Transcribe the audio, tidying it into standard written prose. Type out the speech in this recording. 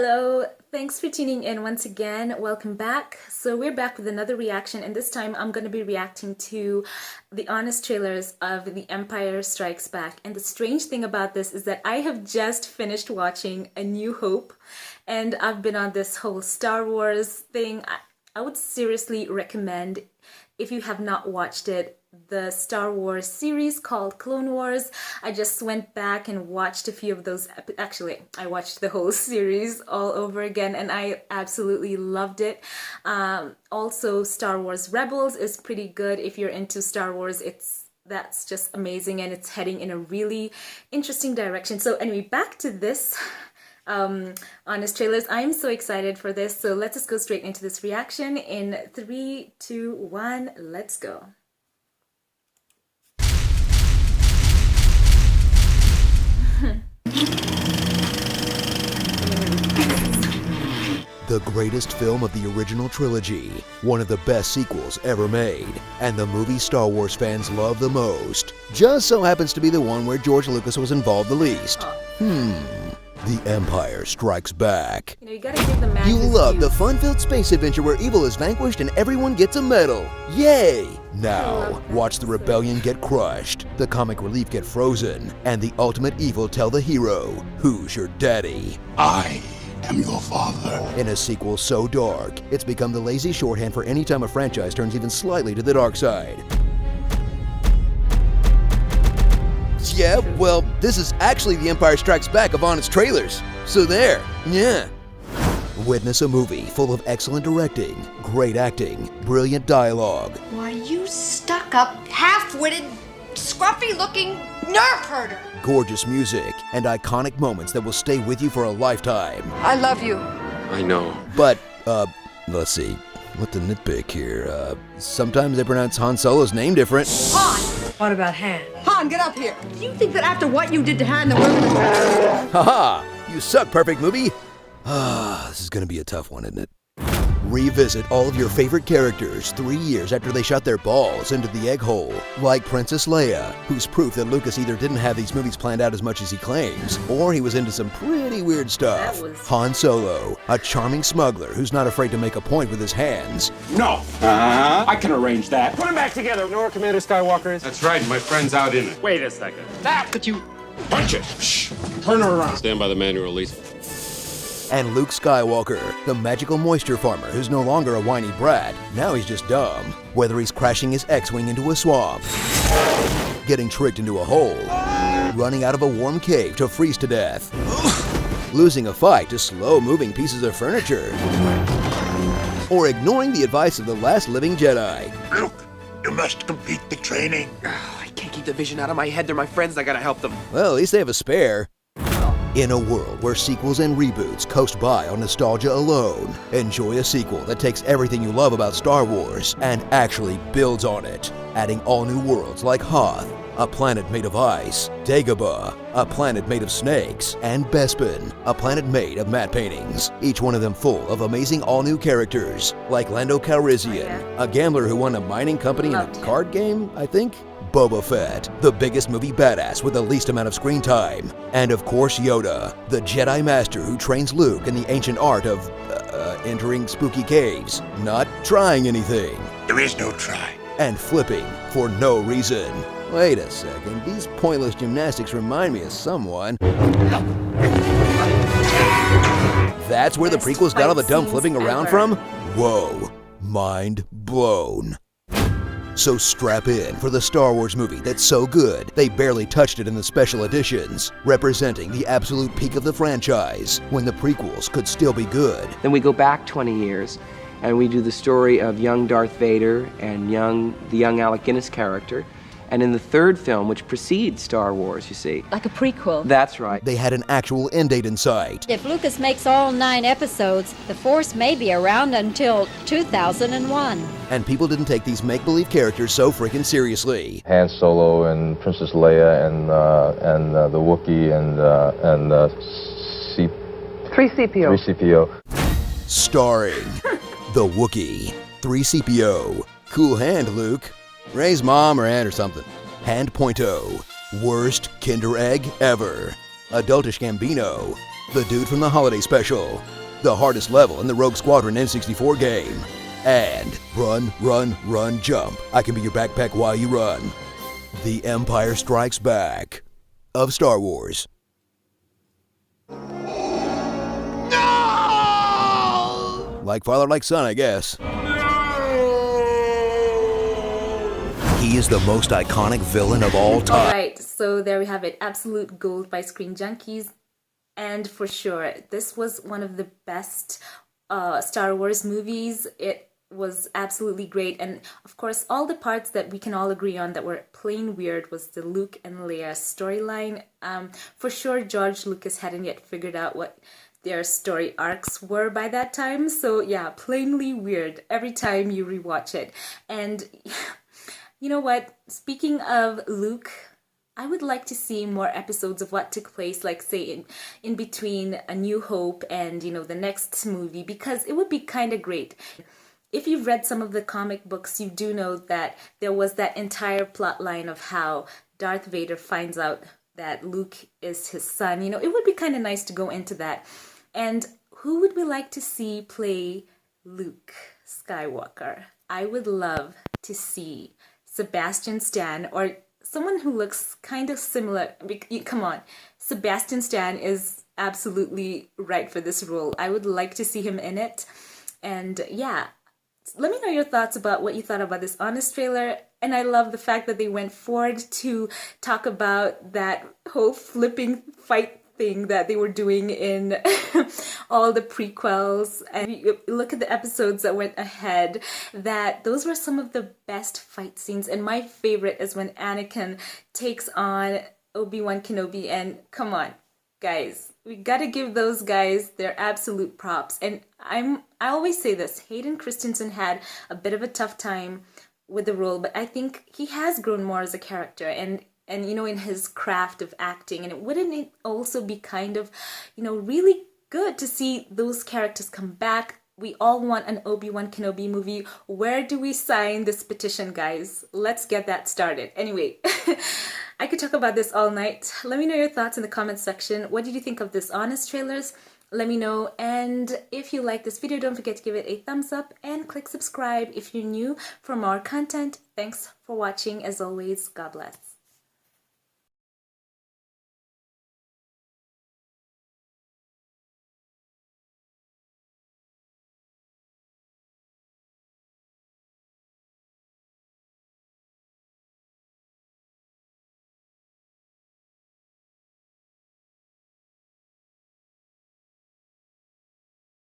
Hello, thanks for tuning in once again. Welcome back. So we're back with another reaction, and this time I'm going to be reacting to the honest trailers of The Empire Strikes Back. And the strange thing about this is that I have just finished watching A New Hope, and I've been on this whole Star Wars thing. I would seriously recommend, if you have not watched it, the Star Wars series called Clone Wars. I just went back and watched a few of those. Actually, I watched the whole series all over again, and I absolutely loved it. Also, Star Wars Rebels is pretty good. If you're into Star Wars, that's just amazing, and it's heading in a really interesting direction. So anyway, back to this honest trailers. I'm so excited for this. So let's just go straight into this reaction in 3, 2, 1. Let's go. The greatest film of the original trilogy, one of the best sequels ever made, and the movie Star Wars fans love the most, just so happens to be the one where George Lucas was involved the least. The Empire Strikes Back. You gotta give the man You his love due. the fun-filled space adventure where evil is vanquished and everyone gets a medal. Yay! Now, watch the rebellion get crushed, the comic relief get frozen, and the ultimate evil tell the hero, who's your daddy? I am your father. In a sequel so dark, it's become the lazy shorthand for any time a franchise turns even slightly to the dark side. Yeah, well, this is actually The Empire Strikes Back of honest trailers. So there, yeah. Witness a movie full of excellent directing, great acting, brilliant dialogue, Why, you stuck-up, half-witted, scruffy-looking nerve herder! gorgeous music, and iconic moments that will stay with you for a lifetime. I love you. I know. But, let's see, what to nitpick here? Sometimes they pronounce Han Solo's name different. Han! What about Han? Han, get up here! Do you think that after what you did to Han, that we're gonna... Haha! You suck, perfect movie! This is gonna be a tough one, isn't it? Revisit all of your favorite characters 3 years after they shot their balls into the egg hole. Like Princess Leia, who's proof that Lucas either didn't have these movies planned out as much as he claims, or he was into some pretty weird stuff. That was- Han Solo, a charming smuggler who's not afraid to make a point with his hands. No. I can arrange that. Put them back together. You know where Commander Skywalker is? That's right, my friend's out in it. Wait a second. But you punch it. Shh. Turn her around. Stand by the manual release. And Luke Skywalker, the magical moisture farmer who's no longer a whiny brat, now he's just dumb. Whether he's crashing his X-Wing into a swamp, getting tricked into a hole, running out of a warm cave to freeze to death, losing a fight to slow-moving pieces of furniture, or ignoring the advice of the last living Jedi. Luke, you must complete the training. I can't keep the vision out of my head. They're my friends. I gotta help them. Well, at least they have a spare. In a world where sequels and reboots coast by on nostalgia alone, enjoy a sequel that takes everything you love about Star Wars and actually builds on it, adding all new worlds like Hoth, a planet made of ice, Dagobah, a planet made of snakes, and Bespin, a planet made of matte paintings, each one of them full of amazing all-new characters, like Lando Calrissian, a gambler who won a mining company in a card game, I think? Boba Fett, the biggest movie badass with the least amount of screen time. And of course Yoda, the Jedi Master who trains Luke in the ancient art of, entering spooky caves, not trying anything, There is no try. and flipping for no reason. Wait a second, these pointless gymnastics remind me of someone. That's where the Best prequels got all the fight dumb scenes flipping around ever. from? Whoa, mind blown. So strap in for the Star Wars movie that's so good they barely touched it in the special editions, representing the absolute peak of the franchise when the prequels could still be good. Then we go back 20 years and we do the story of young Darth Vader and the young Alec Guinness character. And in the third film, which precedes Star Wars, you see. Like a prequel. That's right. They had an actual end date in sight. If Lucas makes all 9 episodes, the Force may be around until 2001. And people didn't take these make-believe characters so freaking seriously. Han Solo and Princess Leia and the Wookiee and C 3CPO. 3CPO. Starring the Wookiee, 3CPO, Cool Hand Luke, Ray's mom or aunt or something, Hand Pointo, Worst Kinder Egg Ever, Adultish Gambino, the dude from the holiday special, the hardest level in the Rogue Squadron N64 game, and Run, Run, Run, Jump. I can be your backpack while you run. The Empire Strikes Back of Star Wars. No! Like father, like son, I guess. He is the most iconic villain of all time. Alright, so there we have it. Absolute gold by Screen Junkies. And for sure, this was one of the best Star Wars movies. It was absolutely great. And of course, all the parts that we can all agree on that were plain weird was the Luke and Leia storyline. For sure, George Lucas hadn't yet figured out what their story arcs were by that time. So yeah, plainly weird every time you rewatch it. And you know what? Speaking of Luke, I would like to see more episodes of what took place, like say in between A New Hope and, you know, the next movie, because it would be kind of great. If you've read some of the comic books, you do know that there was that entire plot line of how Darth Vader finds out that Luke is his son. You know, it would be kind of nice to go into that. And who would we like to see play Luke Skywalker? I would love to see Sebastian Stan, or someone who looks kind of similar. Come on, Sebastian Stan is absolutely right for this role. I would like to see him in it. And yeah, let me know your thoughts about what you thought about this Honest trailer. And I love the fact that they went forward to talk about that whole flipping fight thing that they were doing in all the prequels. And you look at the episodes that went ahead, that those were some of the best fight scenes. And my favorite is when Anakin takes on Obi-Wan Kenobi. And come on, guys, we gotta give those guys their absolute props. And I always say this, Hayden Christensen had a bit of a tough time with the role, but I think he has grown more as a character and you know, in his craft of acting. And wouldn't it also be kind of, you know, really good to see those characters come back? We all want an Obi-Wan Kenobi movie. Where do we sign this petition, guys? Let's get that started. Anyway, I could talk about this all night. Let me know your thoughts in the comments section. What did you think of this Honest trailers? Let me know. And if you like this video, don't forget to give it a thumbs up and click subscribe if you're new for more content. Thanks for watching. As always, God bless.